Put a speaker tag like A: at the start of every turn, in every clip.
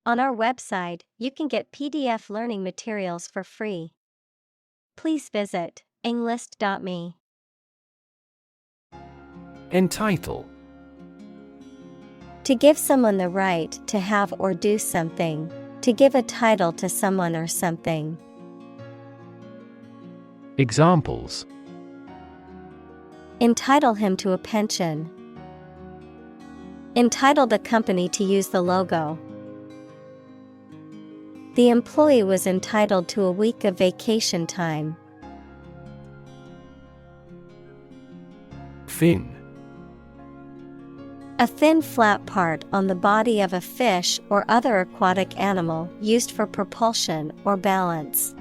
A: On our website, you can get PDF learning materials for free. Please visit englist.me.
B: Entitle.
A: To give someone the right to have or do something. To give a title to someone or something.
B: Examples:
A: Entitle him to a pension. Entitle the company to use the logo. The employee was entitled to a week of vacation time.
B: Fin.
A: A thin flat part on the body of a fish or other aquatic animal used for propulsion or balance.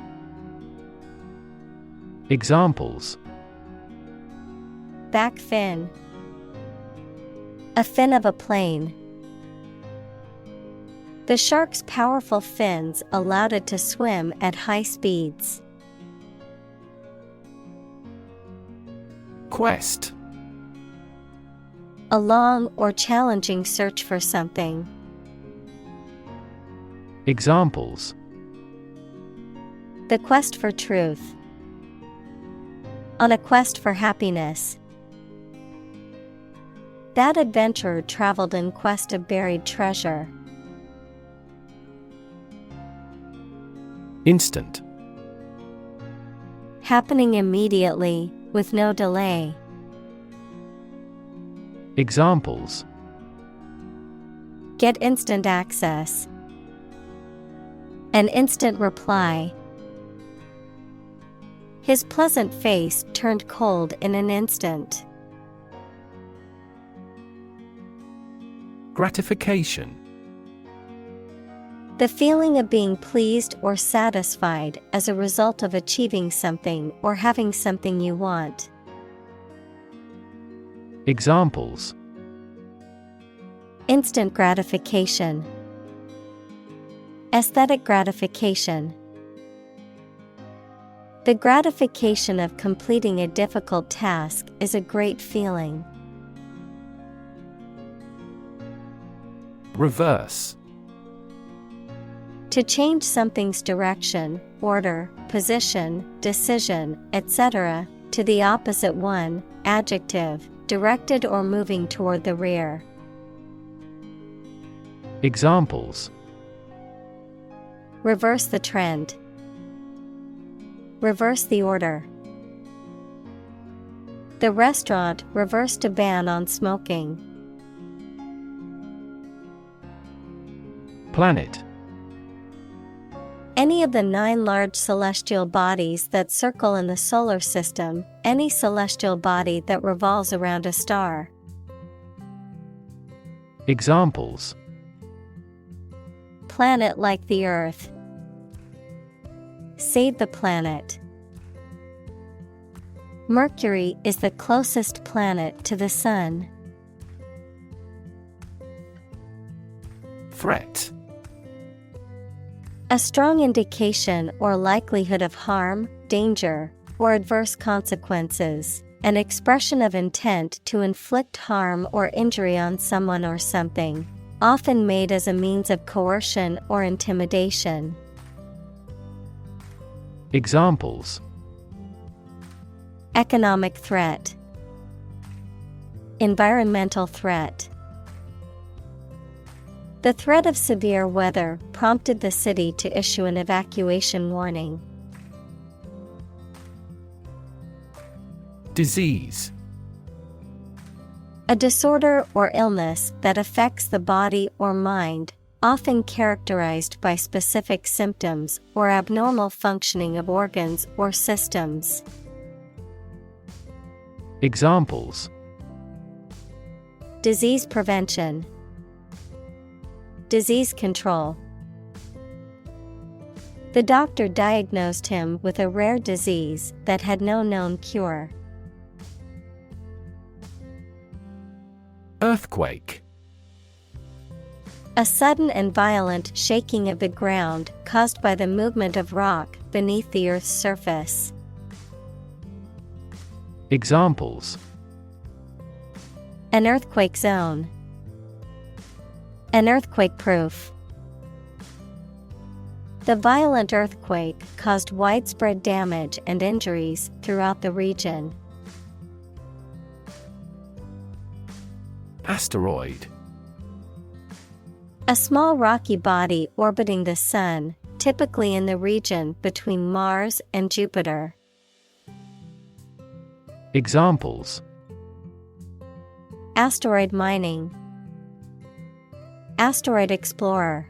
B: Examples:
A: Back fin. A fin of a plane. The shark's powerful fins allowed it to swim at high speeds.
B: Quest.
A: A long or challenging search for something.
B: Examples:
A: The quest for truth. On a quest for happiness. That adventurer traveled in quest of buried treasure.
B: Instant.
A: Happening immediately, with no delay.
B: Examples:
A: Get instant access. An instant reply. His pleasant face turned cold in an instant.
B: Gratification.
A: The feeling of being pleased or satisfied as a result of achieving something or having something you want.
B: Examples:
A: Instant gratification. Aesthetic gratification. The gratification of completing a difficult task is a great feeling.
B: Reverse.
A: To change something's direction, order, position, decision, etc., to the opposite one, adjective, directed or moving toward the rear.
B: Examples:
A: Reverse the trend. Reverse the order. The restaurant reversed a ban on smoking.
B: Planet.
A: Any of the 9 large celestial bodies that circle in the solar system, any celestial body that revolves around a star.
B: Examples:
A: Planet like the Earth. Save the planet. Mercury is the closest planet to the Sun.
B: Threat.
A: A strong indication or likelihood of harm, danger, or adverse consequences. An expression of intent to inflict harm or injury on someone or something, often made as a means of coercion or intimidation.
B: Examples:
A: Economic threat. Environmental threat. The threat of severe weather prompted the city to issue an evacuation warning.
B: Disease.
A: A disorder or illness that affects the body or mind, often characterized by specific symptoms or abnormal functioning of organs or systems.
B: Examples:
A: Disease prevention. Disease control. The doctor diagnosed him with a rare disease that had no known cure.
B: Earthquake.
A: A sudden and violent shaking of the ground caused by the movement of rock beneath the Earth's surface.
B: Examples:
A: An earthquake zone. An earthquake proof. The violent earthquake caused widespread damage and injuries throughout the region.
B: Asteroid.
A: A small rocky body orbiting the Sun, typically in the region between Mars and Jupiter.
B: Examples:
A: Asteroid mining, asteroid explorer.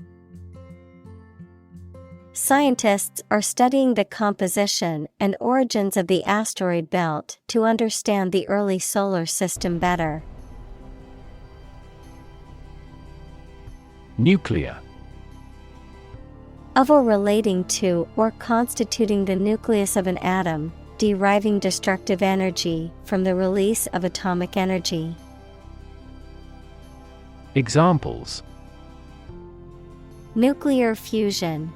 A: Scientists are studying the composition and origins of the asteroid belt to understand the early solar system better.
B: Nuclear.
A: Of or relating to or constituting the nucleus of an atom, deriving destructive energy from the release of atomic energy.
B: Examples:
A: Nuclear fusion,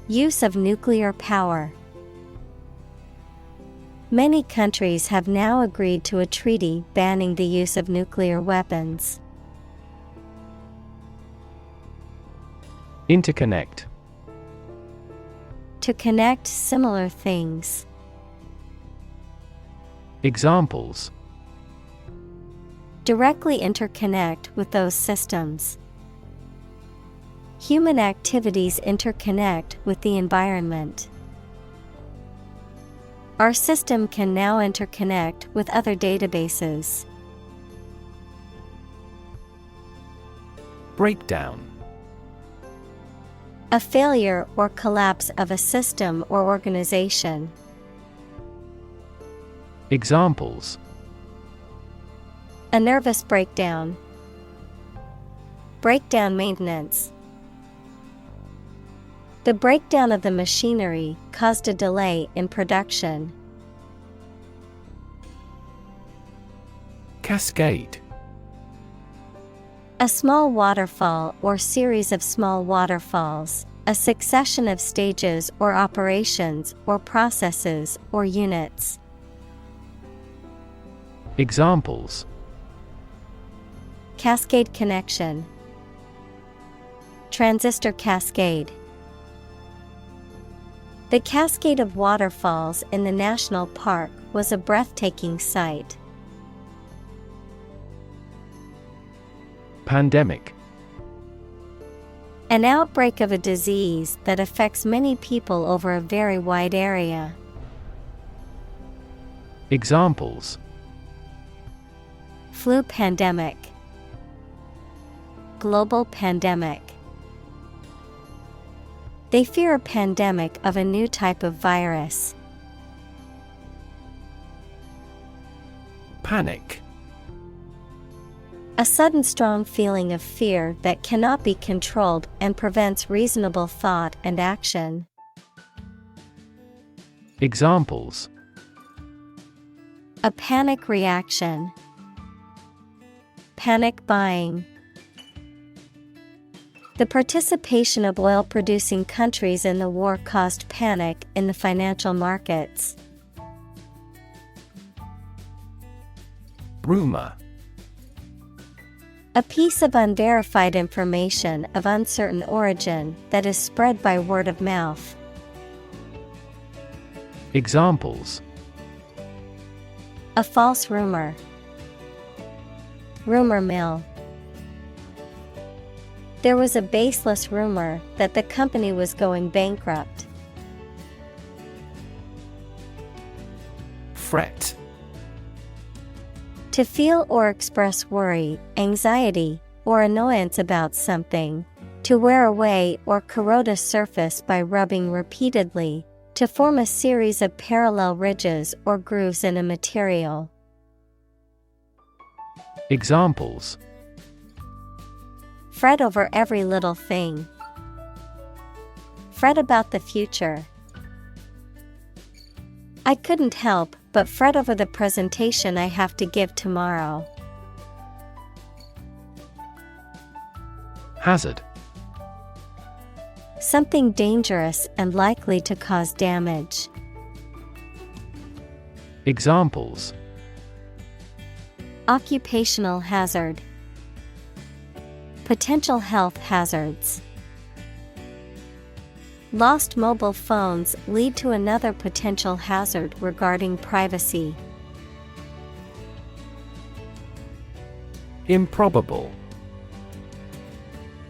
A: use of nuclear power. Many countries have now agreed to a treaty banning the use of nuclear weapons.
B: Interconnect.
A: To connect similar things.
B: Examples:
A: Directly interconnect with those systems. Human activities interconnect with the environment. Our system can now interconnect with other databases.
B: Breakdown.
A: A failure or collapse of a system or organization.
B: Examples:
A: A nervous breakdown. Breakdown maintenance. The breakdown of the machinery caused a delay in production.
B: Cascade.
A: A small waterfall or series of small waterfalls, a succession of stages or operations or processes or units.
B: Examples:
A: Cascade connection. Transistor cascade. The cascade of waterfalls in the national park was a breathtaking sight.
B: Pandemic.
A: An outbreak of a disease that affects many people over a very wide area.
B: Examples:
A: Flu pandemic. Global pandemic. They fear a pandemic of a new type of virus.
B: Panic.
A: A sudden strong feeling of fear that cannot be controlled and prevents reasonable thought and action.
B: Examples:
A: A panic reaction. Panic buying. The participation of oil-producing countries in the war caused panic in the financial markets.
B: Rumor.
A: A piece of unverified information of uncertain origin that is spread by word of mouth.
B: Examples:
A: A false rumor. Rumor mill. There was a baseless rumor that the company was going bankrupt.
B: Fret.
A: To feel or express worry, anxiety, or annoyance about something. To wear away or corrode a surface by rubbing repeatedly. To form a series of parallel ridges or grooves in a material.
B: Examples:
A: Fret over every little thing. Fret about the future. I couldn't help but fret over the presentation I have to give tomorrow.
B: Hazard.
A: Something dangerous and likely to cause damage.
B: Examples:
A: Occupational hazard. Potential health hazards. Lost mobile phones lead to another potential hazard regarding privacy.
B: Improbable.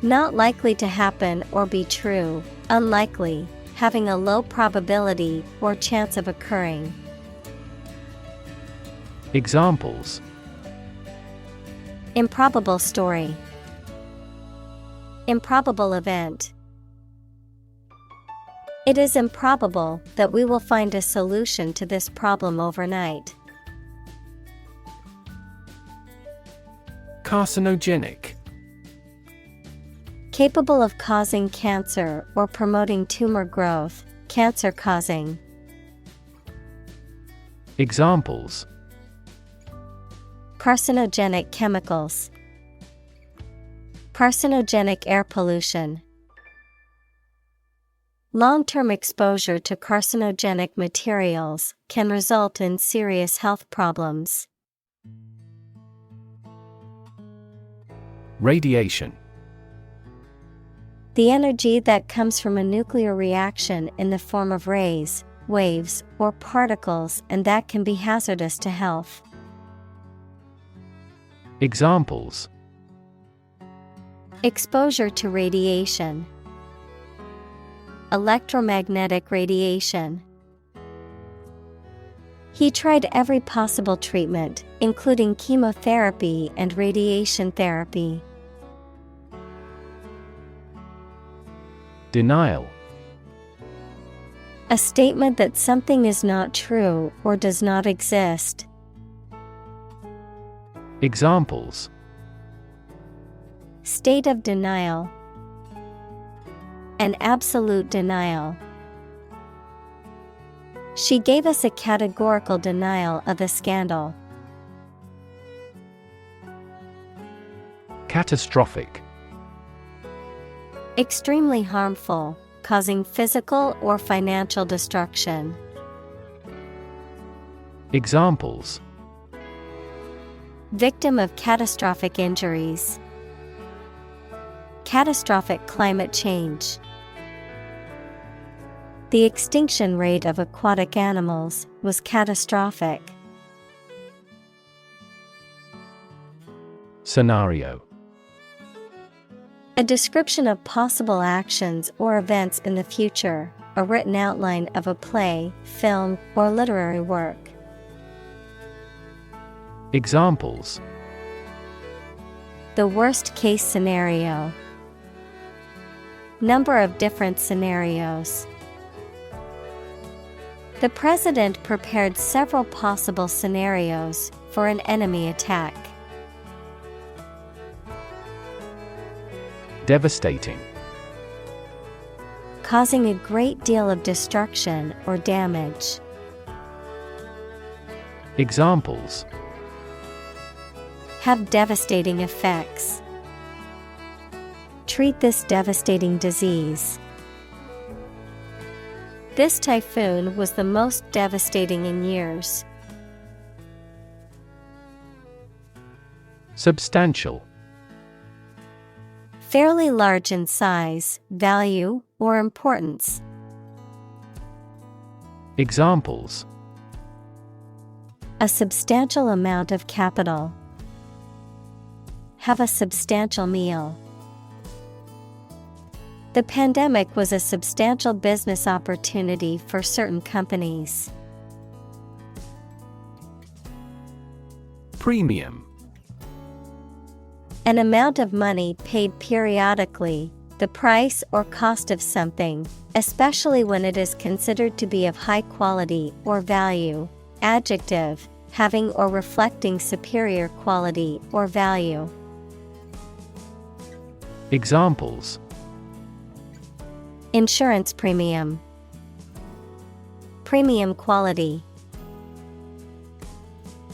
A: Not likely to happen or be true, unlikely, having a low probability or chance of occurring.
B: Examples:
A: Improbable story. Improbable event. It is improbable that we will find a solution to this problem overnight.
B: Carcinogenic.
A: Capable of causing cancer or promoting tumor growth, cancer causing.
B: Examples:
A: Carcinogenic chemicals. Carcinogenic air pollution. Long-term exposure to carcinogenic materials can result in serious health problems.
B: Radiation.
A: The energy that comes from a nuclear reaction in the form of rays, waves, or particles, and that can be hazardous to health.
B: Examples:
A: Exposure to radiation. Electromagnetic radiation. He tried every possible treatment, including chemotherapy and radiation therapy.
B: Denial.
A: A statement that something is not true or does not exist.
B: Examples:
A: State of denial. An absolute denial. She gave us a categorical denial of the scandal.
B: Catastrophic.
A: Extremely harmful, causing physical or financial destruction.
B: Examples:
A: Victim of catastrophic injuries. Catastrophic climate change. The extinction rate of aquatic animals was catastrophic.
B: Scenario.
A: A description of possible actions or events in the future, a written outline of a play, film, or literary work.
B: Examples:
A: The worst case scenario. Number of different scenarios. The president prepared several possible scenarios for an enemy attack.
B: Devastating.
A: Causing a great deal of destruction or damage.
B: Examples:
A: Have devastating effects. Treat this devastating disease. This typhoon was the most devastating in years.
B: Substantial.
A: Fairly large in size, value, or importance.
B: Examples:
A: A substantial amount of capital. Have a substantial meal. The pandemic was a substantial business opportunity for certain companies.
B: Premium.
A: An amount of money paid periodically, the price or cost of something, especially when it is considered to be of high quality or value. Adjective, having or reflecting superior quality or value.
B: Examples:
A: Insurance premium. Premium quality.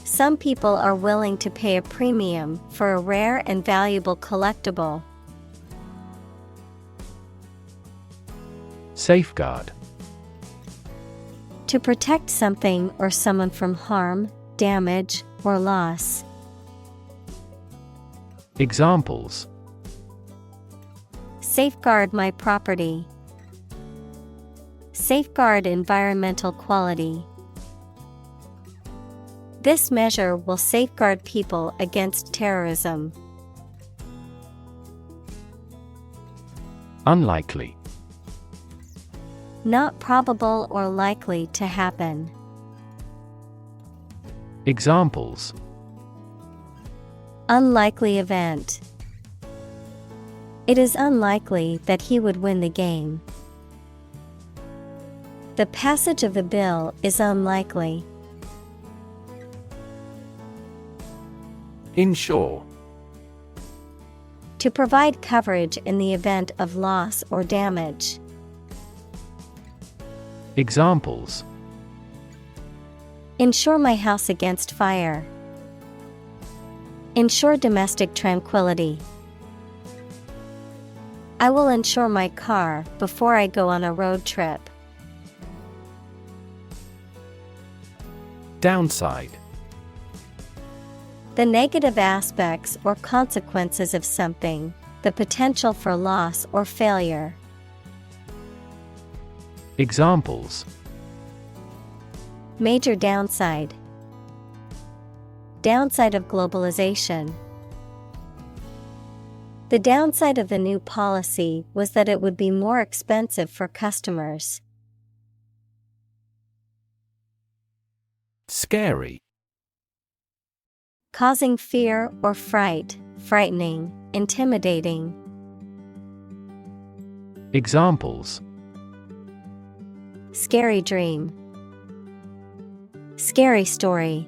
A: Some people are willing to pay a premium for a rare and valuable collectible.
B: Safeguard.
A: To protect something or someone from harm, damage, or loss.
B: Examples:
A: Safeguard my property. Safeguard environmental quality. This measure will safeguard people against terrorism.
B: Unlikely.
A: Not probable or likely to happen.
B: Examples:
A: Unlikely event. It is unlikely that he would win the game. The passage of the bill is unlikely.
B: Insure.
A: To provide coverage in the event of loss or damage.
B: Examples:
A: Insure my house against fire. Ensure domestic tranquility. I will insure my car before I go on a road trip.
B: Downside.
A: The negative aspects or consequences of something, the potential for loss or failure.
B: Examples:
A: Major downside. Downside of globalization. The downside of the new policy was that it would be more expensive for customers.
B: Scary.
A: Causing fear or fright, frightening, intimidating.
B: Examples:
A: Scary dream. Scary story.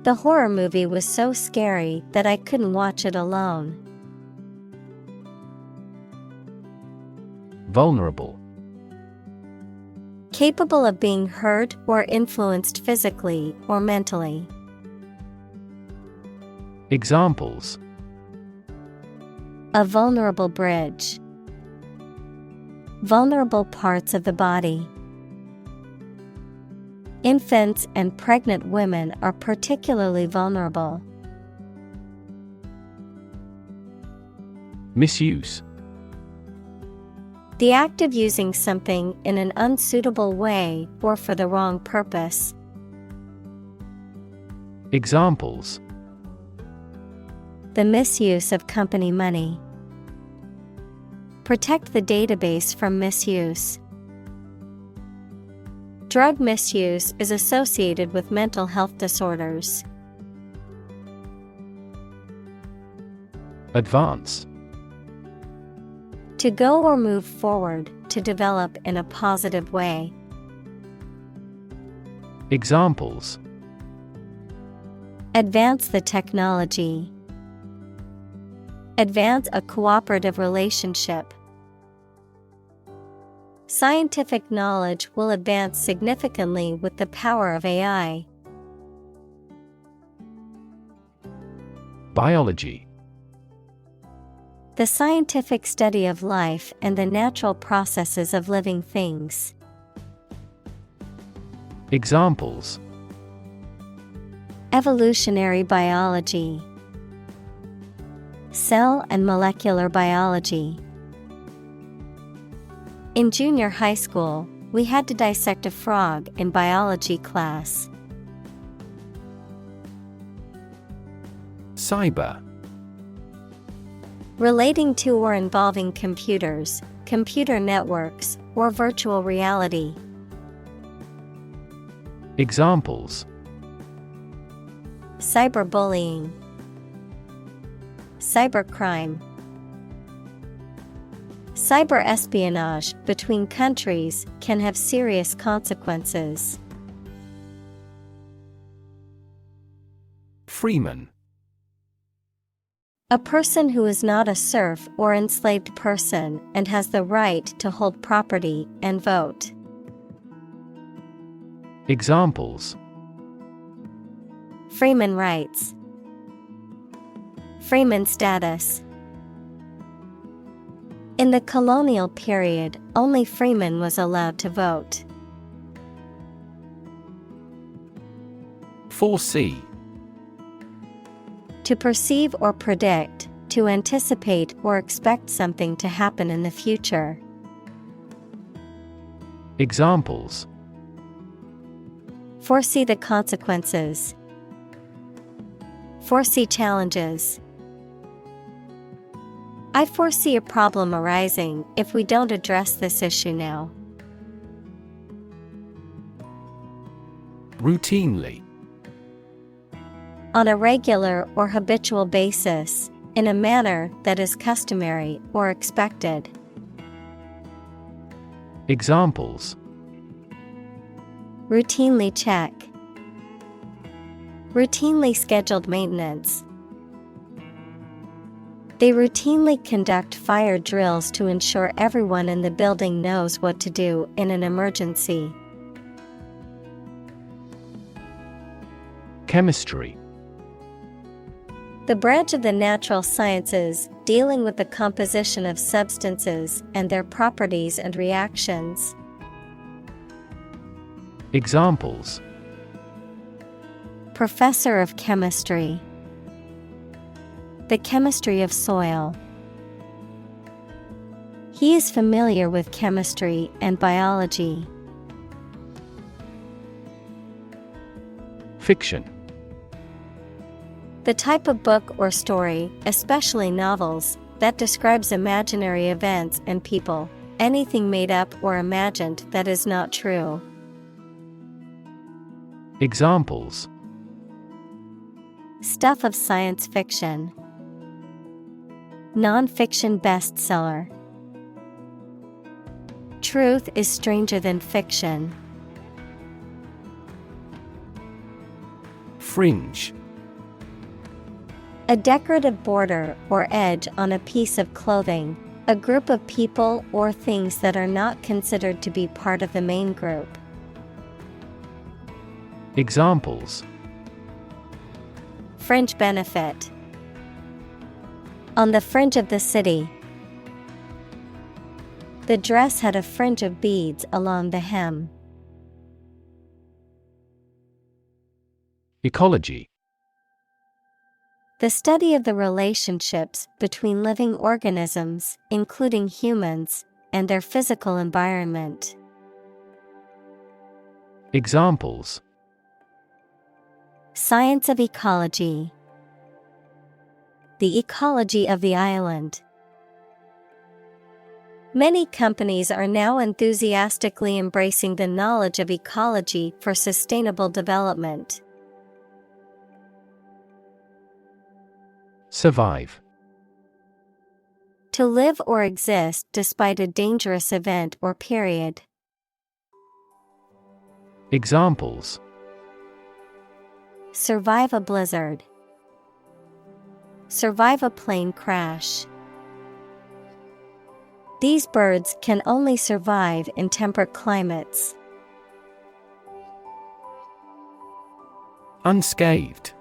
A: The horror movie was so scary that I couldn't watch it alone.
B: Vulnerable.
A: Capable of being hurt or influenced physically or mentally.
B: Examples:
A: A vulnerable bridge. Vulnerable parts of the body. Infants and pregnant women are particularly vulnerable.
B: Misuse.
A: The act of using something in an unsuitable way or for the wrong purpose.
B: Examples:
A: The misuse of company money. Protect the database from misuse. Drug misuse is associated with mental health disorders.
B: Advance.
A: To go or move forward, to develop in a positive way.
B: Examples:
A: Advance the technology. Advance a cooperative relationship. Scientific knowledge will advance significantly with the power of AI.
B: Biology.
A: The scientific study of life and the natural processes of living things.
B: Examples:
A: Evolutionary biology. Cell and molecular biology. In junior high school, we had to dissect a frog in biology class.
B: Cyber.
A: Relating to or involving computers, computer networks, or virtual reality.
B: Examples:
A: Cyberbullying. Cybercrime. Cyber-espionage between countries can have serious consequences.
B: Freeman.
A: A person who is not a serf or enslaved person and has the right to hold property and vote.
B: Examples:
A: Freeman rights. Freeman status. In the colonial period, only freeman was allowed to vote.
B: Foresee.
A: To perceive or predict, to anticipate or expect something to happen in the future.
B: Examples:
A: Foresee the consequences. Foresee challenges. I foresee a problem arising if we don't address this issue now.
B: Routinely.
A: On a regular or habitual basis, in a manner that is customary or expected.
B: Examples:
A: Routinely check. Routinely scheduled maintenance. They routinely conduct fire drills to ensure everyone in the building knows what to do in an emergency.
B: Chemistry.
A: The branch of the natural sciences dealing with the composition of substances and their properties and reactions.
B: Examples:
A: Professor of chemistry. The chemistry of soil. He is familiar with chemistry and biology.
B: Fiction.
A: The type of book or story, especially novels, that describes imaginary events and people, anything made up or imagined that is not true.
B: Examples:
A: Stuff of science fiction. Non-fiction bestseller. Truth is stranger than fiction.
B: Fringe.
A: A decorative border or edge on a piece of clothing, a group of people or things that are not considered to be part of the main group.
B: Examples:
A: Fringe benefit. On the fringe of the city. The dress had a fringe of beads along the hem.
B: Ecology.
A: The study of the relationships between living organisms, including humans, and their physical environment.
B: Examples:
A: Science of ecology. The ecology of the island. Many companies are now enthusiastically embracing the knowledge of ecology for sustainable development.
B: Survive.
A: To live or exist despite a dangerous event or period.
B: Examples:
A: Survive a blizzard. Survive a plane crash. These birds can only survive in temperate climates.
B: Unscathed.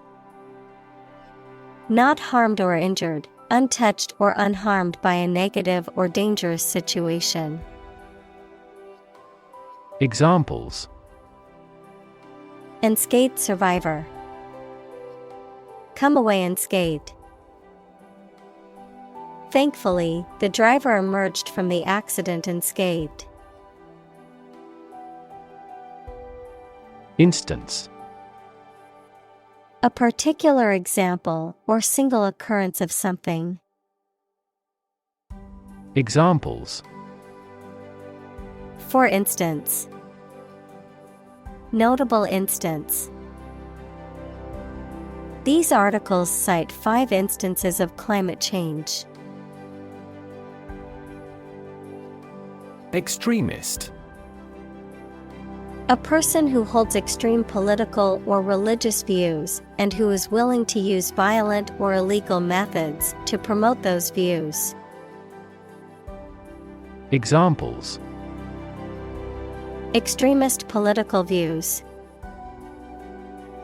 A: Not harmed or injured, untouched or unharmed by a negative or dangerous situation.
B: Examples:
A: Unscathed survivor. Come away unscathed. Thankfully, the driver emerged from the accident unscathed.
B: Instance.
A: A particular example or single occurrence of something.
B: Examples:
A: For instance. Notable instance. These articles cite 5 instances of climate change.
B: Extremist.
A: A person who holds extreme political or religious views and who is willing to use violent or illegal methods to promote those views.
B: Examples:
A: Extremist political views.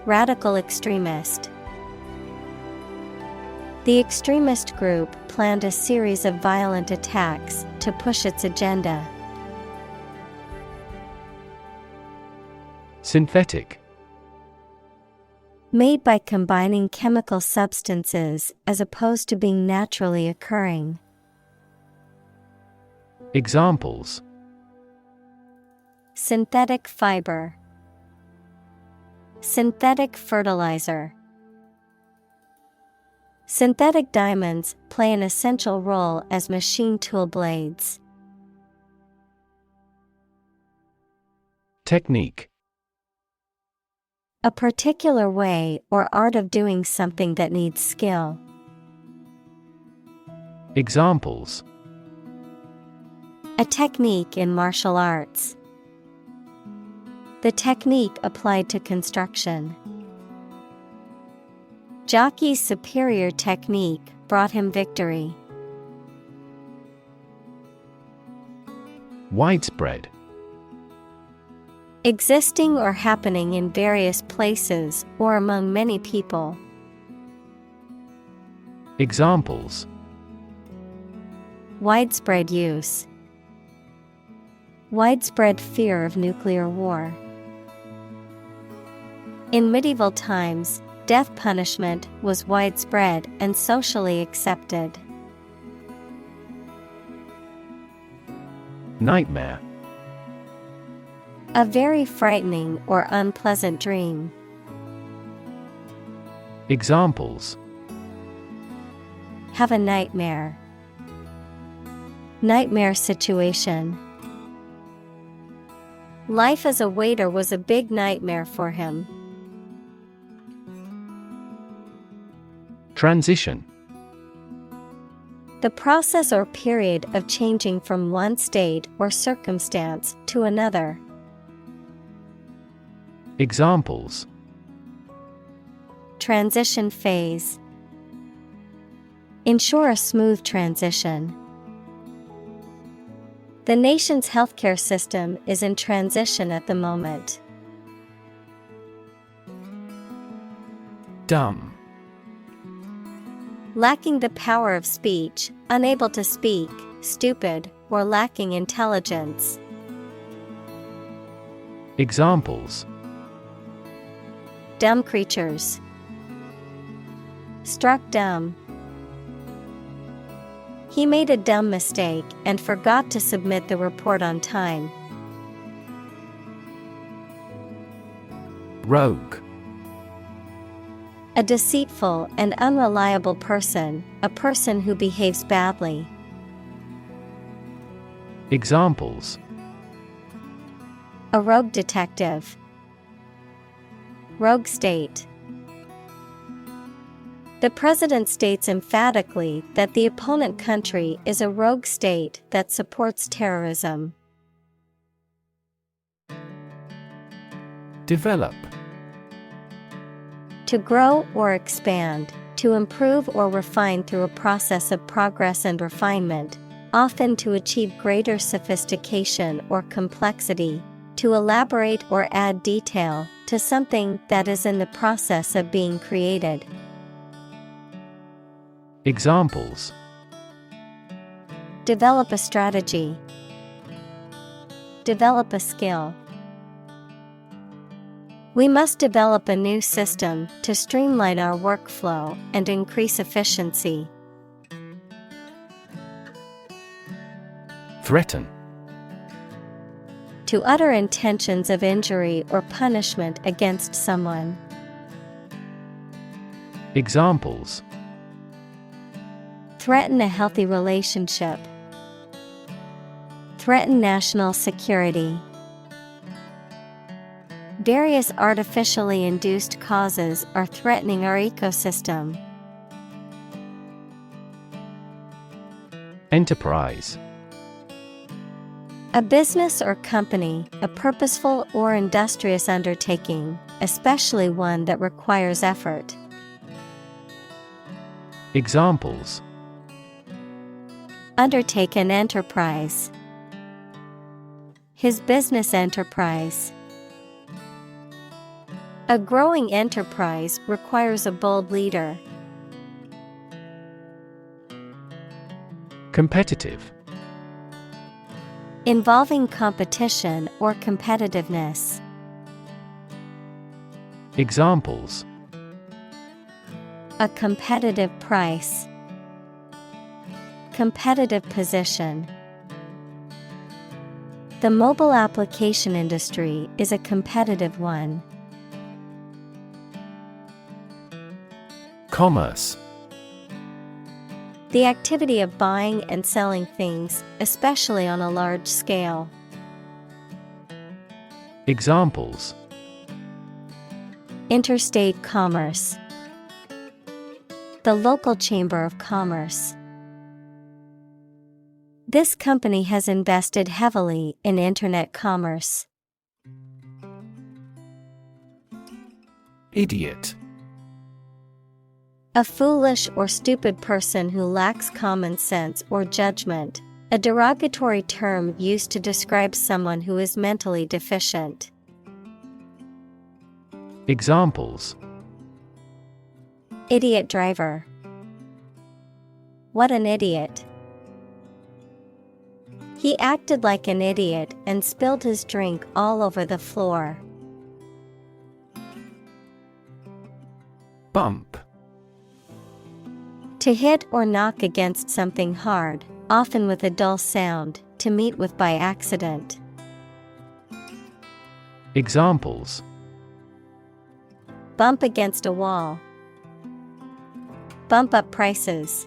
A: Radical extremist. The extremist group planned a series of violent attacks to push its agenda.
B: Synthetic.
A: Made by combining chemical substances as opposed to being naturally occurring.
B: Examples:
A: Synthetic fiber. Synthetic fertilizer. Synthetic diamonds play an essential role as machine tool blades.
B: Technique.
A: A particular way or art of doing something that needs skill.
B: Examples.
A: A technique in martial arts. The technique applied to construction. Jockey's superior technique brought him victory.
B: Widespread.
A: Existing or happening in various places or among many people.
B: Examples.
A: Widespread use. Widespread fear of nuclear war. In medieval times, death punishment was widespread and socially accepted.
B: Nightmare.
A: A very frightening or unpleasant dream.
B: Examples.
A: Have a nightmare. Nightmare situation. Life as a waiter was a big nightmare for him.
B: Transition.
A: The process or period of changing from one state or circumstance to another.
B: Examples.
A: Transition phase. Ensure a smooth transition. The nation's healthcare system is in transition at the moment.
B: Dumb.
A: Lacking the power of speech, unable to speak, stupid, or lacking intelligence.
B: Examples.
A: Dumb creatures. Struck dumb. He made a dumb mistake and forgot to submit the report on time.
B: Rogue.
A: A deceitful and unreliable person, a person who behaves badly.
B: Examples.
A: A rogue detective. Rogue state. The president states emphatically that the opponent country is a rogue state that supports terrorism.
B: Develop.
A: To grow or expand, to improve or refine through a process of progress and refinement, often to achieve greater sophistication or complexity, to elaborate or add detail to something that is in the process of being created.
B: Examples.
A: Develop a strategy. Develop a skill. We must develop a new system to streamline our workflow and increase efficiency.
B: Threaten.
A: To utter intentions of injury or punishment against someone.
B: Examples.
A: Threaten a healthy relationship. Threaten national security. Various artificially induced causes are threatening our ecosystem.
B: Enterprise.
A: A business or company, a purposeful or industrious undertaking, especially one that requires effort.
B: Examples.
A: Undertake an enterprise. His business enterprise. A growing enterprise requires a bold leader.
B: Competitive.
A: Involving competition or competitiveness.
B: Examples.
A: A competitive price. The mobile application industry is a competitive one.
B: Commerce.
A: The activity of buying and selling things, especially on a large scale.
B: Examples:
A: Interstate commerce. The local chamber of commerce. This company has invested heavily in internet commerce.
B: Idiot.
A: A foolish or stupid person who lacks common sense or judgment, a derogatory term used to describe someone who is mentally deficient.
B: Examples:
A: Idiot driver. What an idiot. He acted like an idiot and spilled his drink all over the floor.
B: Bump.
A: To hit or knock against something hard, often with a dull sound, to meet with by accident.
B: Examples:
A: Bump against a wall. Bump up prices.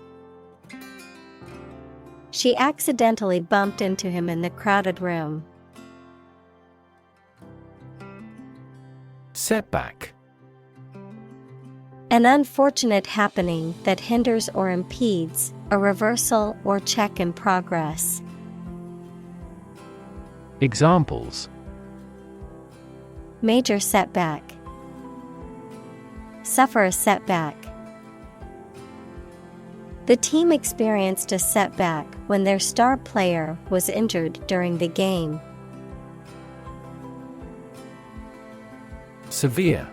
A: She accidentally bumped into him in the crowded room.
B: Setback.
A: An unfortunate happening that hinders or impedes a reversal or check in progress.
B: Examples:
A: Major setback. Suffer a setback. The team experienced a setback when their star player was injured during the game.
B: Severe.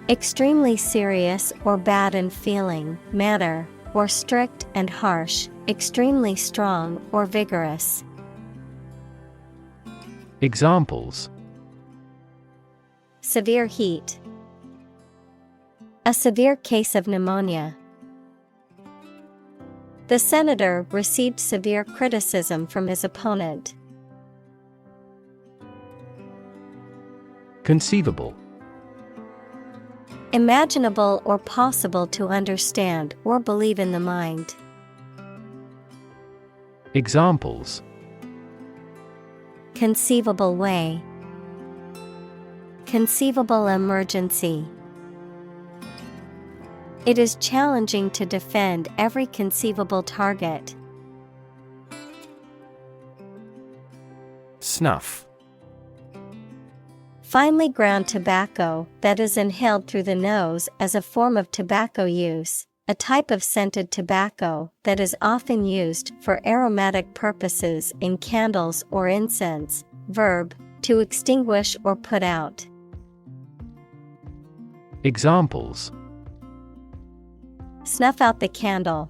A: Extremely serious or bad in feeling, manner, or strict and harsh, extremely strong or vigorous.
B: Examples:
A: Severe heat. A severe case of pneumonia. The senator received severe criticism from his opponent.
B: Conceivable.
A: Imaginable or possible to understand or believe in the mind.
B: Examples:
A: Conceivable way. Conceivable emergency. It is challenging to defend every conceivable target.
B: Snuff.
A: Finely ground tobacco that is inhaled through the nose as a form of tobacco use, a type of scented tobacco that is often used for aromatic purposes in candles or incense. Verb, to extinguish or put out.
B: Examples:
A: Snuff out the candle.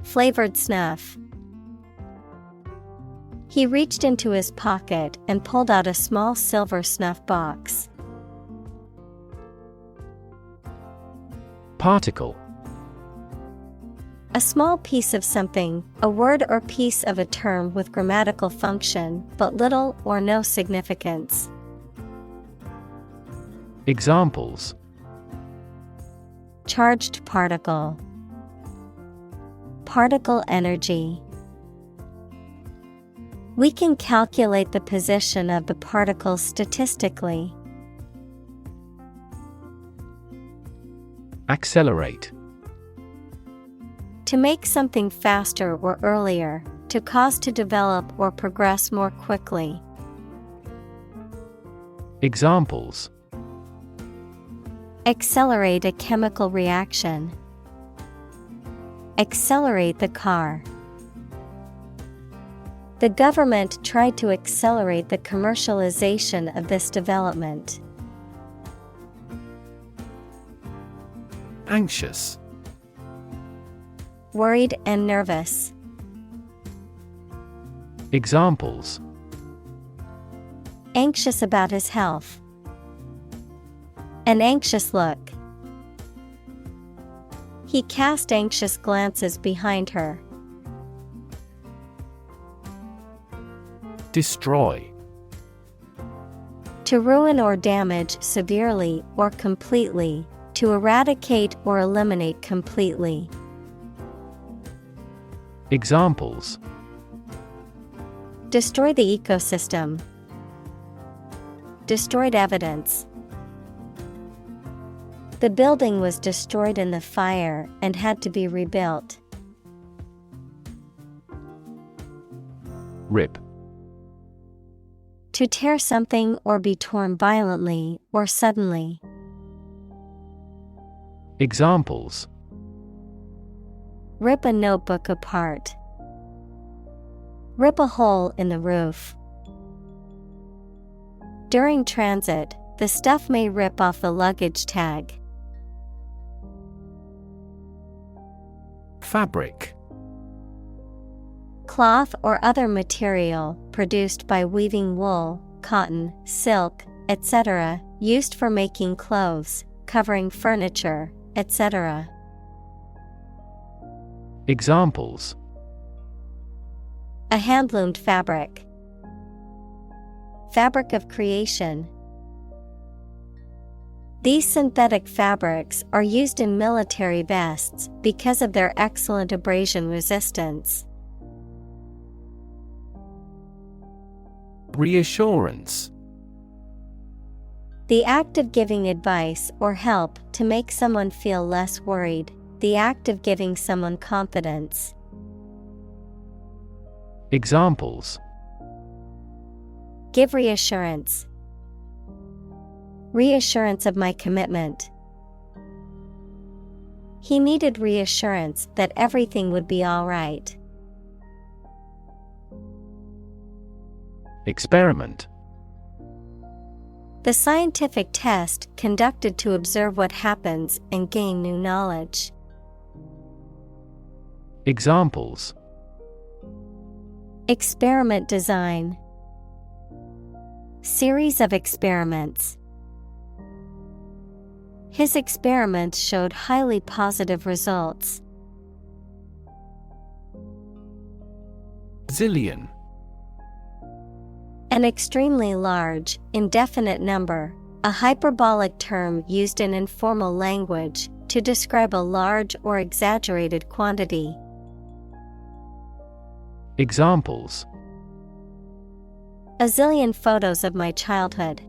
A: Flavored snuff. He reached into his pocket and pulled out a small silver snuff box.
B: Particle.
A: A small piece of something, a word or piece of a term with grammatical function, but little or no significance.
B: Examples:
A: Charged particle. Particle energy. We can calculate the position of the particles statistically.
B: Accelerate.
A: To make something faster or earlier, to cause to develop or progress more quickly.
B: Examples:
A: Accelerate a chemical reaction. Accelerate the car. The government tried to accelerate the commercialization of this development.
B: Anxious.
A: Worried and nervous.
B: Examples:
A: Anxious about his health. An anxious look. He cast anxious glances behind her.
B: Destroy.
A: To ruin or damage severely or completely, to eradicate or eliminate completely.
B: Examples:
A: Destroy the ecosystem. Destroyed evidence. The building was destroyed in the fire and had to be rebuilt.
B: Rip.
A: To tear something or be torn violently or suddenly.
B: Examples:
A: Rip a notebook apart. Rip a hole in the roof. During transit, the stuff may rip off the luggage tag.
B: Fabric.
A: Cloth or other material produced by weaving wool, cotton, silk, etc., used for making clothes, covering furniture, etc.
B: Examples:
A: A hand-loomed fabric. Fabric of creation. These synthetic fabrics are used in military vests because of their excellent abrasion resistance.
B: Reassurance.
A: The act of giving advice or help to make someone feel less worried. The act of giving someone confidence.
B: Examples:
A: Give reassurance. Reassurance of my commitment. He needed reassurance that everything would be all right.
B: Experiment.
A: The scientific test conducted to observe what happens and gain new knowledge.
B: Examples:
A: Experiment design. Series of experiments. His experiments showed highly positive results.
B: Zillion.
A: An extremely large, indefinite number, a hyperbolic term used in informal language to describe a large or exaggerated quantity.
B: Examples:
A: A zillion photos of my childhood.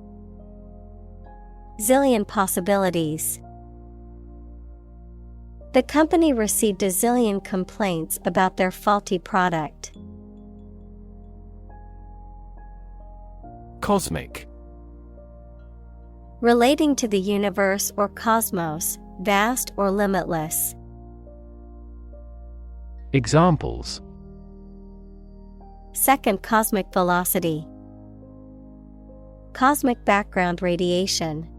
A: Zillion possibilities. The company received a zillion complaints about their faulty product.
B: Cosmic.
A: Relating to the universe or cosmos, vast or limitless.
B: Examples:
A: Second cosmic velocity. Cosmic background radiation.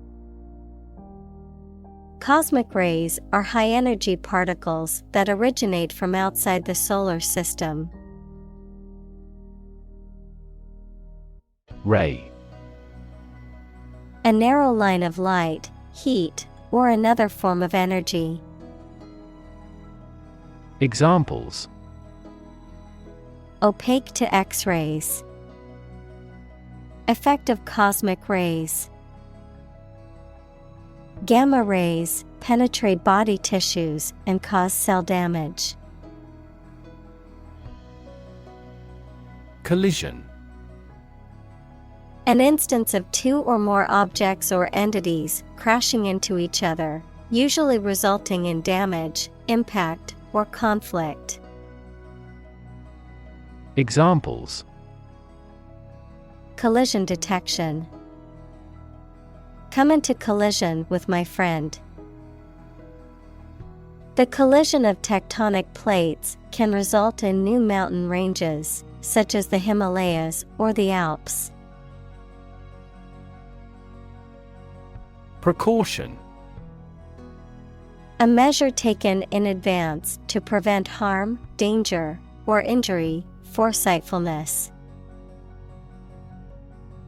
A: Cosmic rays are high-energy particles that originate from outside the solar system.
B: Ray.
A: A narrow line of light, heat, or another form of energy.
B: Examples:
A: Opaque to X-rays. Effect of cosmic rays. Gamma rays penetrate body tissues and cause cell damage.
B: Collision.
A: An instance of two or more objects or entities crashing into each other, usually resulting in damage, impact, or conflict.
B: Examples:
A: Collision detection. Come into collision with my friend. The collision of tectonic plates can result in new mountain ranges, such as the Himalayas or the Alps.
B: Precaution.
A: A measure taken in advance to prevent harm, danger, or injury, foresightfulness.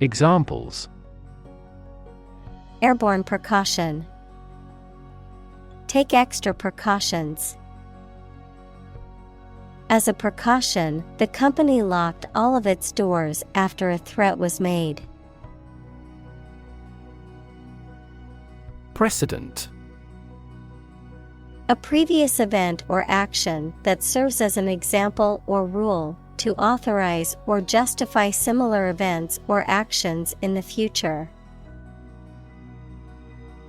B: Examples:
A: Airborne precaution. Take extra precautions. As a precaution, the company locked all of its doors after a threat was made.
B: Precedent.
A: A previous event or action that serves as an example or rule to authorize or justify similar events or actions in the future.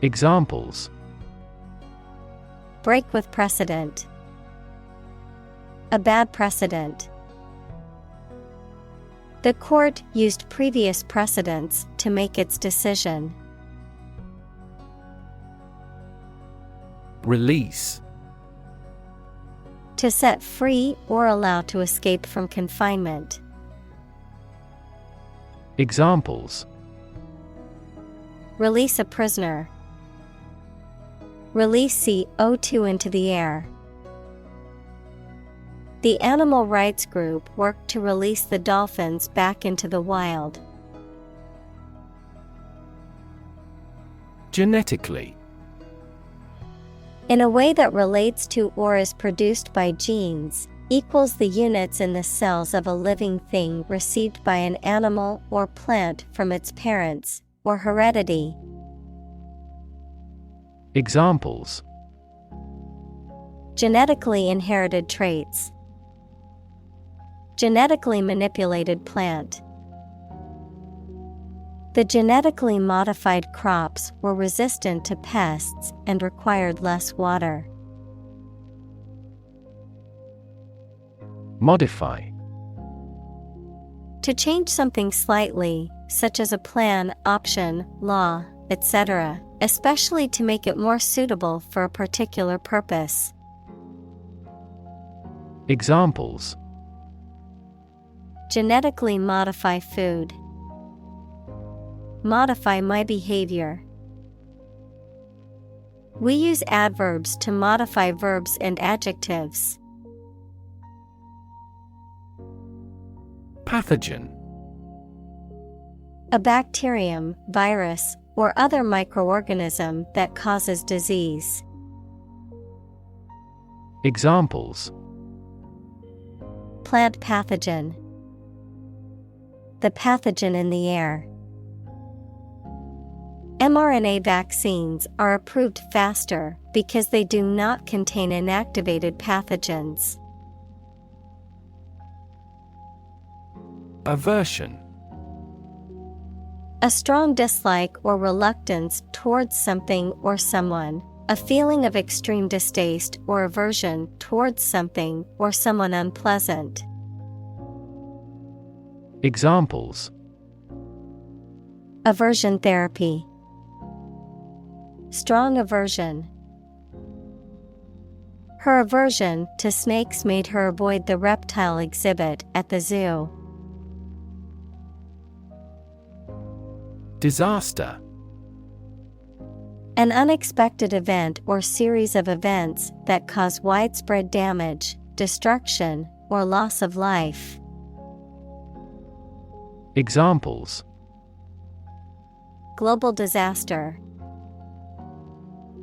B: Examples:
A: Break with precedent. A bad precedent. The court used previous precedents to make its decision.
B: Release.
A: To set free or allow to escape from confinement.
B: Examples:
A: Release a prisoner. Release CO2 into the air. The animal rights group worked to release the dolphins back into the wild.
B: Genetically.
A: In a way that relates to or is produced by genes, equals the units in the cells of a living thing received by an animal or plant from its parents, or heredity.
B: Examples:
A: Genetically inherited traits. Genetically manipulated plant. The genetically modified crops were resistant to pests and required less water.
B: Modify.
A: To change something slightly, such as a plan, option, law, etc., especially to make it more suitable for a particular purpose.
B: Examples:
A: Genetically modify food. Modify my behavior. We use adverbs to modify verbs and adjectives.
B: Pathogen.
A: A bacterium, virus, or other microorganism that causes disease.
B: Examples:
A: Plant pathogen. The pathogen in the air. mRNA vaccines are approved faster because they do not contain inactivated pathogens.
B: Aversion.
A: A strong dislike or reluctance towards something or someone, a feeling of extreme distaste or aversion towards something or someone unpleasant.
B: Examples:
A: Aversion therapy. Strong aversion. Her aversion to snakes made her avoid the reptile exhibit at the zoo.
B: Disaster.
A: An unexpected event or series of events that cause widespread damage, destruction, or loss of life.
B: Examples:
A: Global disaster.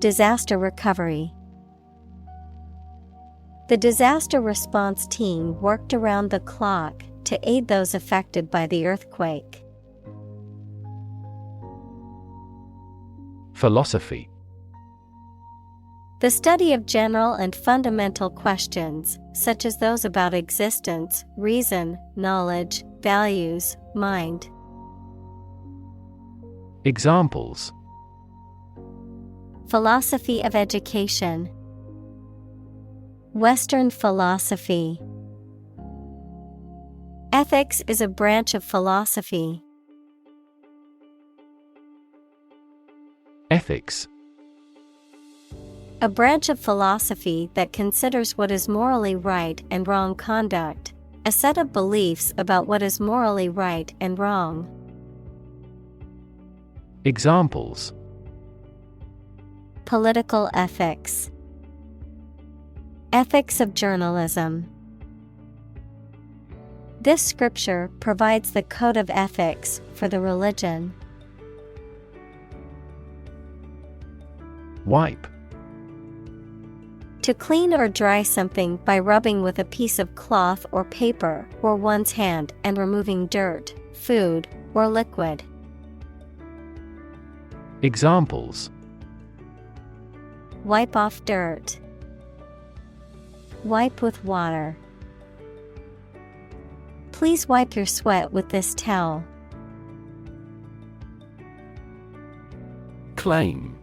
A: Disaster recovery. The disaster response team worked around the clock to aid those affected by the earthquake.
B: Philosophy.
A: The study of general and fundamental questions, such as those about existence, reason, knowledge, values, mind.
B: Examples:
A: Philosophy of education. Western philosophy. Ethics is a branch of philosophy.
B: Ethics.
A: A branch of philosophy that considers what is morally right and wrong conduct, a set of beliefs about what is morally right and wrong.
B: Examples:
A: Political ethics. Ethics of journalism. This scripture provides the code of ethics for the religion.
B: Wipe.
A: To clean or dry something by rubbing with a piece of cloth or paper or one's hand and removing dirt, food, or liquid.
B: Examples:
A: Wipe off dirt. Wipe with water. Please wipe your sweat with this towel.
B: Claim.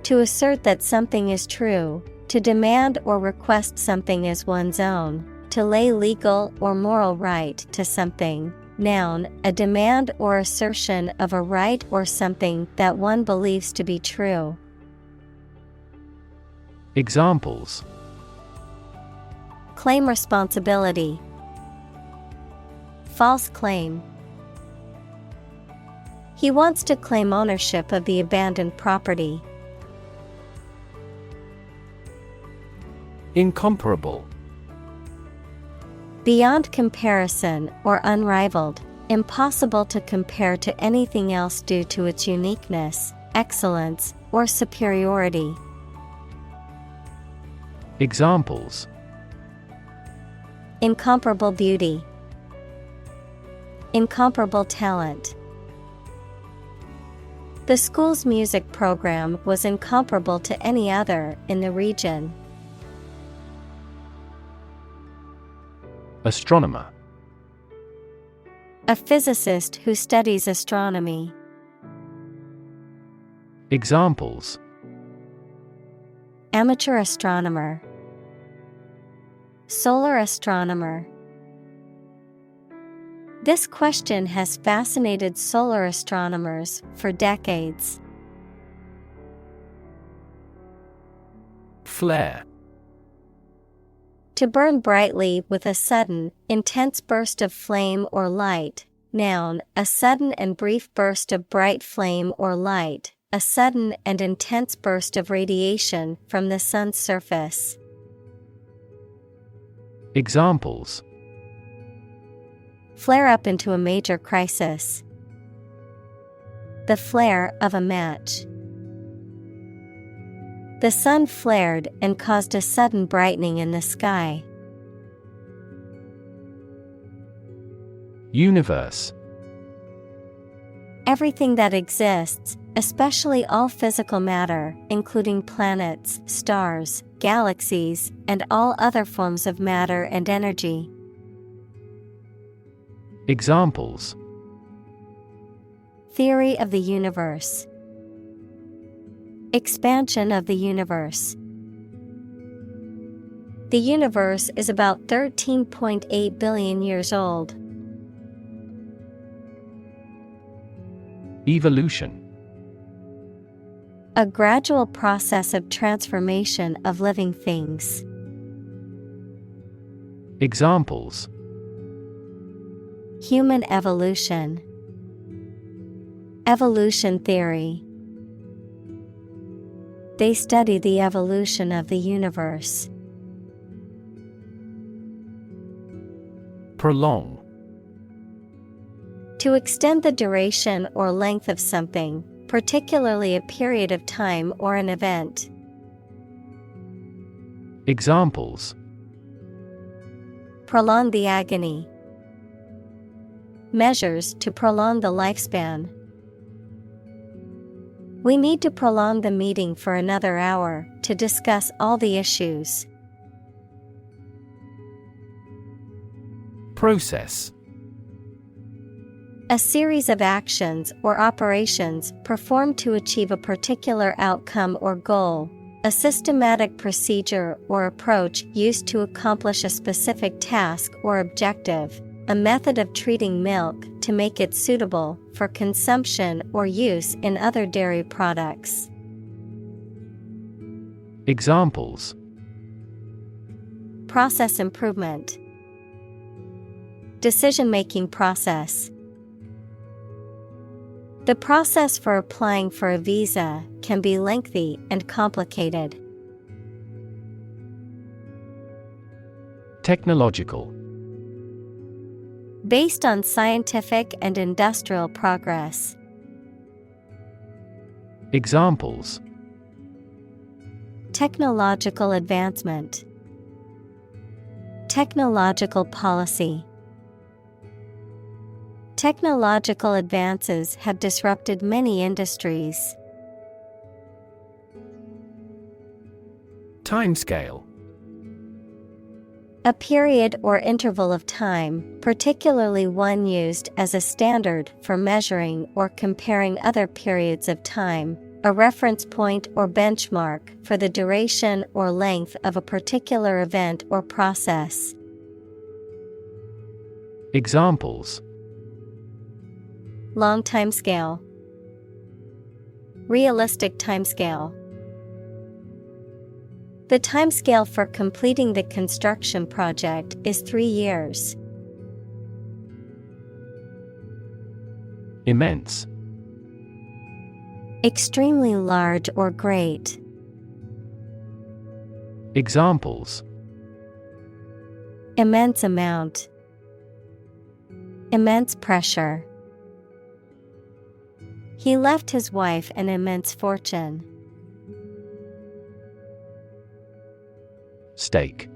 A: To assert that something is true, to demand or request something as one's own, to lay legal or moral right to something. Noun, a demand or assertion of a right or something that one believes to be true.
B: Examples:
A: Claim responsibility. False claim. He wants to claim ownership of the abandoned property.
B: Incomparable.
A: Beyond comparison or unrivaled, impossible to compare to anything else due to its uniqueness, excellence, or superiority.
B: Examples:
A: Incomparable beauty. Incomparable talent. The school's music program was incomparable to any other in the region.
B: Astronomer.
A: A physicist who studies astronomy.
B: Examples:
A: Amateur astronomer. Solar astronomer. This question has fascinated solar astronomers for decades.
B: Flare.
A: To burn brightly with a sudden, intense burst of flame or light. Noun, a sudden and brief burst of bright flame or light, a sudden and intense burst of radiation from the sun's surface.
B: Examples:
A: Flare up into a major crisis. The flare of a match. The sun flared and caused a sudden brightening in the sky.
B: Universe.
A: Everything that exists, especially all physical matter, including planets, stars, galaxies, and all other forms of matter and energy.
B: Examples:
A: Theory of the universe. Expansion of the universe. The universe is about 13.8 billion years old.
B: Evolution.
A: A gradual process of transformation of living things.
B: Examples:
A: Human evolution. Evolution theory. They study the evolution of the universe.
B: Prolong.
A: To extend the duration or length of something, particularly a period of time or an event.
B: Examples:
A: Prolong the agony. Measures to prolong the lifespan. We need to prolong the meeting for another hour to discuss all the issues.
B: Process.
A: A series of actions or operations performed to achieve a particular outcome or goal. A systematic procedure or approach used to accomplish a specific task or objective. A method of treating milk to make it suitable for consumption or use in other dairy products.
B: Examples:
A: Process improvement. Decision-making process. The process for applying for a visa can be lengthy and complicated.
B: Technological.
A: Based on scientific and industrial progress.
B: Examples:
A: Technological advancement. Technological policy. Technological advances have disrupted many industries.
B: Timescale.
A: A period or interval of time, particularly one used as a standard for measuring or comparing other periods of time, a reference point or benchmark for the duration or length of a particular event or process.
B: Examples:
A: Long timescale. Realistic timescale. The timescale for completing the construction project is 3 years.
B: Immense.
A: Extremely large or great.
B: Examples:
A: Immense amount. Immense pressure. He left his wife an immense fortune.
B: Stake.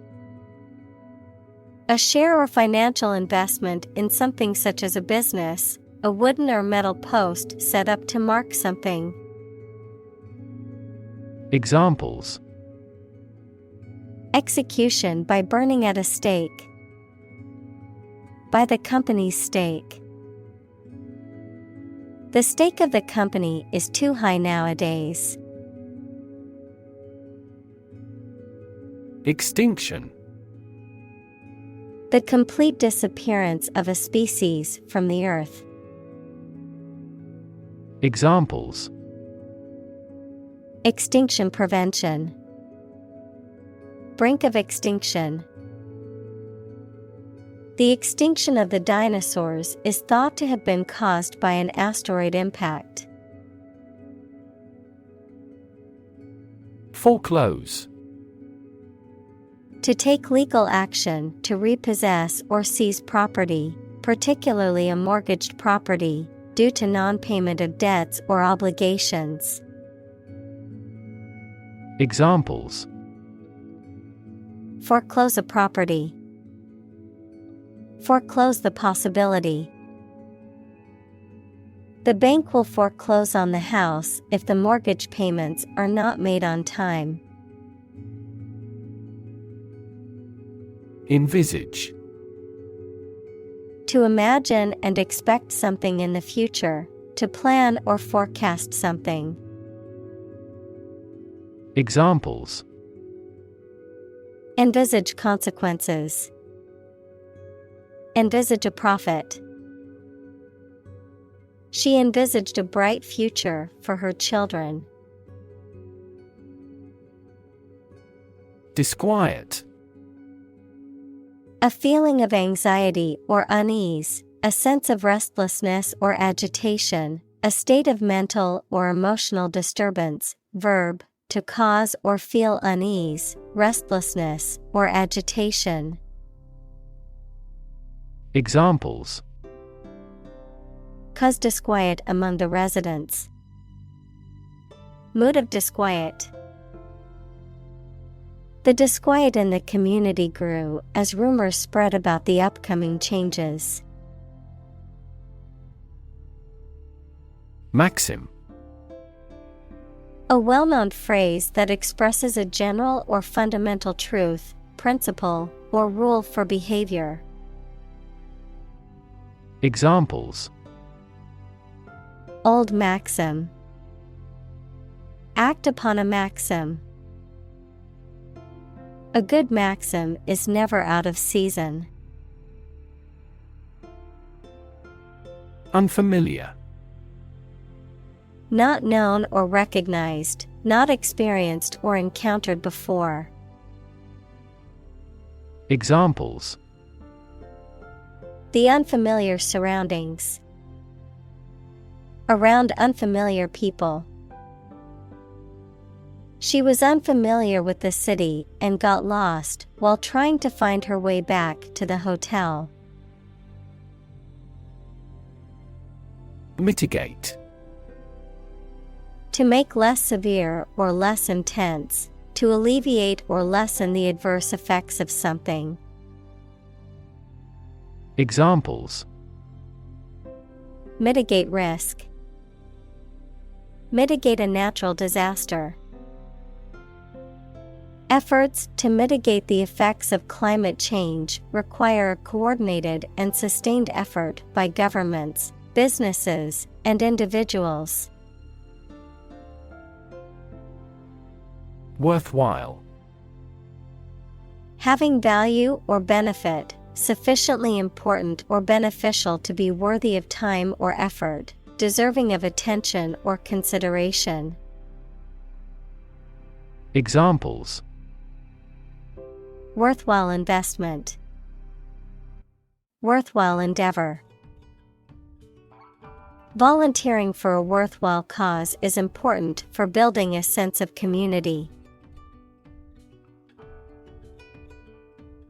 A: A share or financial investment in something such as a business, a wooden or metal post set up to mark something.
B: Examples:
A: Execution by burning at a stake. By the company's stake. The stake of the company is too high nowadays.
B: Extinction.
A: The complete disappearance of a species from the earth.
B: Examples:
A: Extinction prevention. Brink of extinction. The extinction of the dinosaurs is thought to have been caused by an asteroid impact.
B: Foreclose.
A: To take legal action to repossess or seize property, particularly a mortgaged property, due to non-payment of debts or obligations.
B: Examples:
A: Foreclose a property. Foreclose the possibility. The bank will foreclose on the house if the mortgage payments are not made on time.
B: Envisage.
A: To imagine and expect something in the future, to plan or forecast something.
B: Examples:
A: Envisage consequences. Envisage a profit. She envisaged a bright future for her children.
B: Disquiet.
A: A feeling of anxiety or unease, a sense of restlessness or agitation, a state of mental or emotional disturbance. Verb, to cause or feel unease, restlessness, or agitation.
B: Examples:
A: Cause disquiet among the residents. Mood of disquiet. The disquiet in the community grew as rumors spread about the upcoming changes.
B: Maxim.
A: A well-known phrase that expresses a general or fundamental truth, principle, or rule for behavior.
B: Examples:
A: Old maxim. Act upon a maxim. A good maxim is never out of season.
B: Unfamiliar.
A: Not known or recognized, not experienced or encountered before.
B: Examples:
A: The unfamiliar surroundings. Around unfamiliar people. She was unfamiliar with the city and got lost while trying to find her way back to the hotel.
B: Mitigate.
A: To make less severe or less intense, to alleviate or lessen the adverse effects of something.
B: Examples:
A: Mitigate risk. Mitigate a natural disaster. Efforts to mitigate the effects of climate change require a coordinated and sustained effort by governments, businesses, and individuals.
B: Worthwhile.
A: Having value or benefit, sufficiently important or beneficial to be worthy of time or effort, deserving of attention or consideration.
B: Examples:
A: Worthwhile investment. Worthwhile endeavor. Volunteering for a worthwhile cause is important for building a sense of community.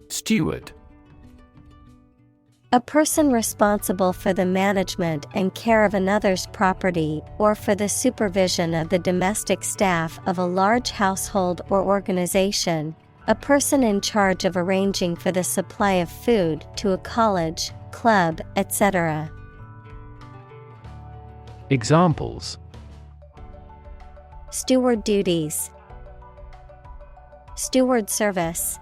B: Steward.
A: A person responsible for the management and care of another's property or for the supervision of the domestic staff of a large household or organization. A person in charge of arranging for the supply of food to a college, club, etc.
B: Examples:
A: Steward duties. Steward service.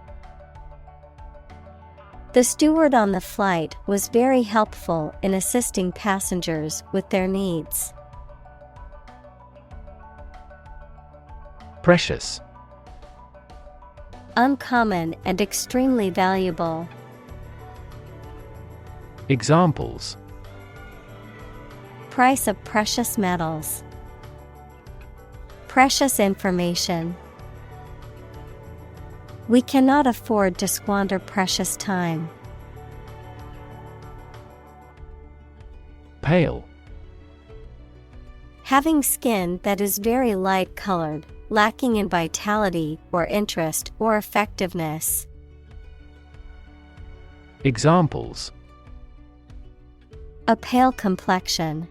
A: The steward on the flight was very helpful in assisting passengers with their needs.
B: Precious.
A: Uncommon and extremely valuable.
B: Examples:
A: Price of precious metals. Precious information. We cannot afford to squander precious time.
B: Pale.
A: Having skin that is very light colored, lacking in vitality or interest or effectiveness.
B: Examples:
A: A pale complexion.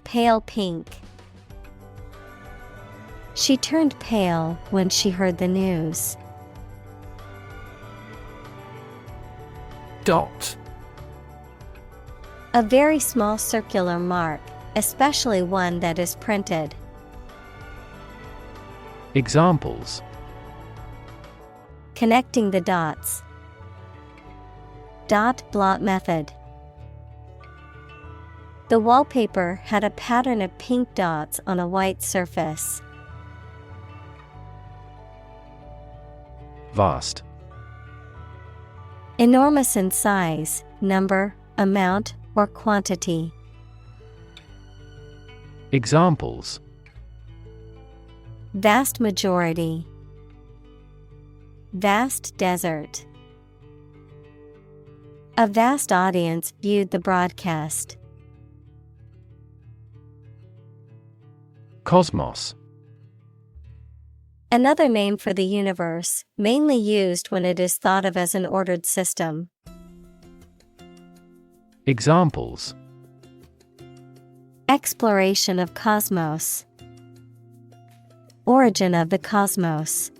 A: Pale pink. She turned pale when she heard the news.
B: Dot.
A: A very small circular mark, especially one that is printed.
B: Examples:
A: Connecting the dots. Dot blot method. The wallpaper had a pattern of pink dots on a white surface.
B: Vast.
A: Enormous in size, number, amount, or quantity.
B: Examples:
A: Vast majority. Vast desert. A vast audience viewed the broadcast.
B: Cosmos.
A: Another name for the universe, mainly used when it is thought of as an ordered system.
B: Examples:
A: Exploration of cosmos. Origin of the cosmos.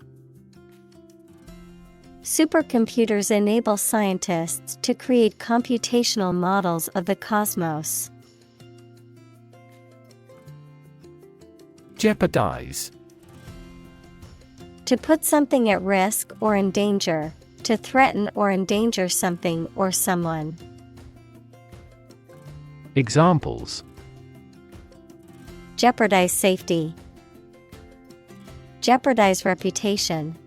A: Supercomputers enable scientists to create computational models of the cosmos.
B: Jeopardize.
A: To put something at risk or in danger, to threaten or endanger something or someone.
B: Examples:
A: Jeopardize safety. Jeopardize reputation.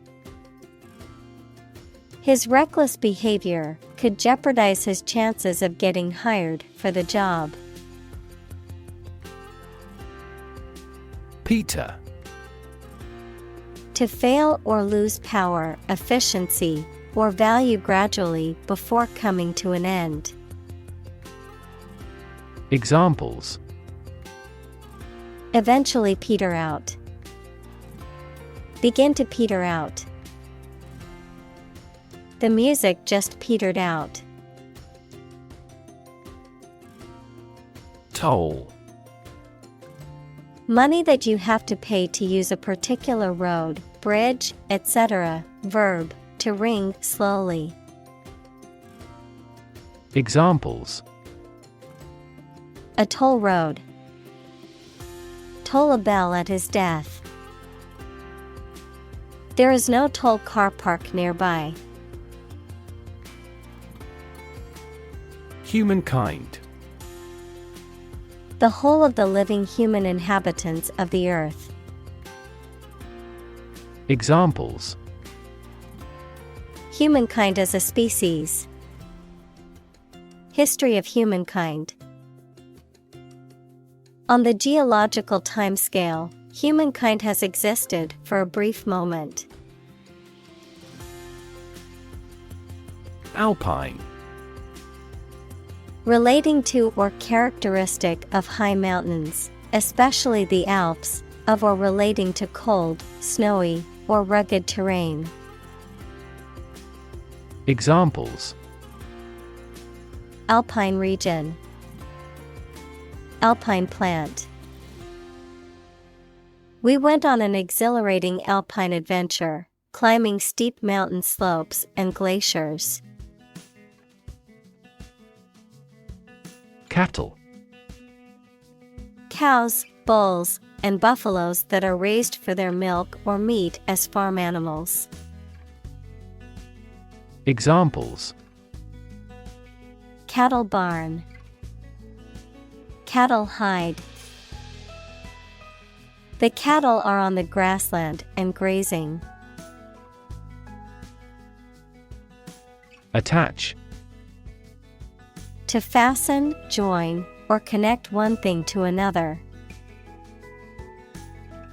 A: His reckless behavior could jeopardize his chances of getting hired for the job.
B: Peter.
A: To fail or lose power, efficiency, or value gradually before coming to an end.
B: Examples:
A: Eventually peter out. Begin to peter out. The music just petered out.
B: Toll.
A: Money that you have to pay to use a particular road, bridge, etc. Verb, to ring slowly.
B: Examples:
A: A toll road. Toll a bell at his death. There is no toll car park nearby.
B: Humankind.
A: The whole of the living human inhabitants of the earth.
B: Examples:
A: Humankind as a species. History of humankind. On the geological timescale, humankind has existed for a brief moment.
B: Alpine.
A: Relating to or characteristic of high mountains, especially the Alps, of or relating to cold, snowy, or rugged terrain.
B: Examples:
A: Alpine region. Alpine plant. We went on an exhilarating alpine adventure, climbing steep mountain slopes and glaciers.
B: Cattle.
A: Cows, bulls, and buffaloes that are raised for their milk or meat as farm animals.
B: Examples:
A: Cattle barn. Cattle hide. The cattle are on the grassland and grazing.
B: Attach.
A: To fasten, join, or connect one thing to another.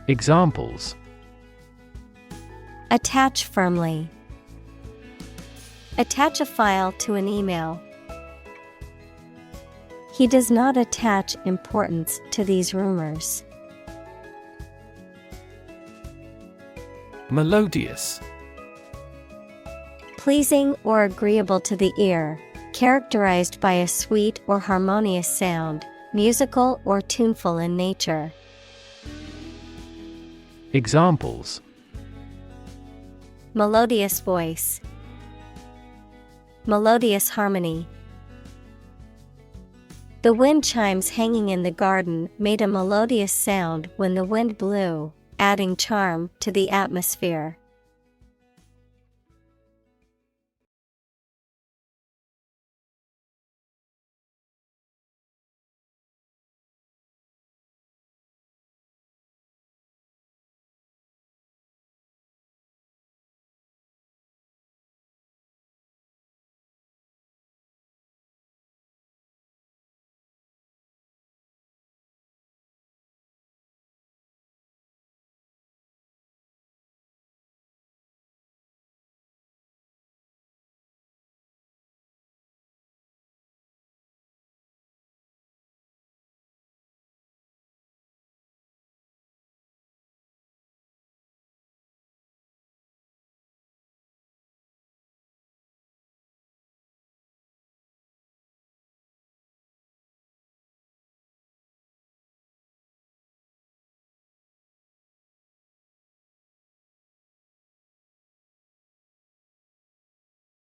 B: Examples:
A: Attach firmly. Attach a file to an email. He does not attach importance to these rumors.
B: Melodious.
A: Pleasing or agreeable to the ear, characterized by a sweet or harmonious sound, musical or tuneful in nature.
B: Examples:
A: Melodious voice. Melodious harmony. The wind chimes hanging in the garden made a melodious sound when the wind blew, adding charm to the atmosphere.